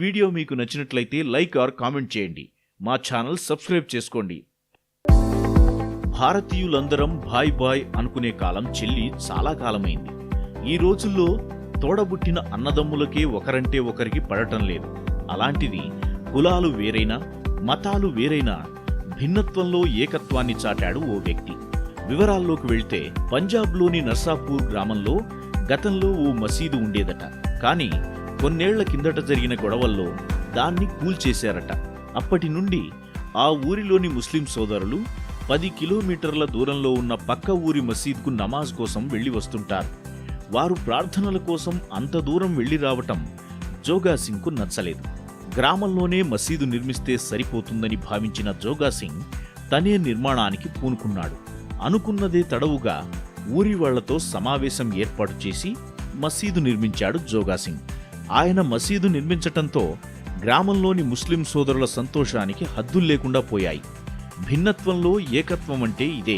Video మీకు నచ్చినట్లయితే like are comment చేయండి. మా ఛానల్ సబ్స్క్రైబ్ చేసుకోండి. భారతీయులందరం బాయ్ బాయ్ అనుకునే కాలం చెల్లి చాలా కాలమైంది. ఈ రోజుల్లో తోడబుట్టిన అన్నదమ్ములకే ఒకరంటే ఒకరికి పడటం లేదు. అలాంటిది కులాలు వేరైనా మతాలు వేరైనా భిన్నత్వంలో ఏకత్వాన్ని చాటాడు ఓ వ్యక్తి. వివరాల్లోకి వెళ్తే పంజాబ్లోని నర్సాపూర్ గ్రామంలో గతంలో ఓ మసీదు ఉండేదట. కానీ కొన్నేళ్ల కిందట జరిగిన గొడవల్లో దాన్ని కూల్చేశారట. అప్పటి నుండి ఆ ఊరిలోని ముస్లిం సోదరులు 10 కిలోమీటర్ల దూరంలో ఉన్న పక్క ఊరి మసీద్కు నమాజ్ కోసం వెళ్లి వస్తుంటారు. వారు ప్రార్థనల కోసం అంత దూరం వెళ్లి రావటం జోగాసింగ్కు నచ్చలేదు. గ్రామంలోనే మసీదు నిర్మిస్తే సరిపోతుందని భావించిన జోగాసింగ్ తనే నిర్మాణానికి పూనుకున్నాడు. అనుకున్నదే తడవుగా ఊరి వాళ్లతో సమావేశం ఏర్పాటు చేసి మసీదు నిర్మించాడు జోగాసింగ్. ఆయన మసీదు నిర్మించటంతో గ్రామంలోని ముస్లిం సోదరుల సంతోషానికి హద్దుల్లేకుండా పోయాయి. భిన్నత్వంలో ఏకత్వం అంటే ఇదే.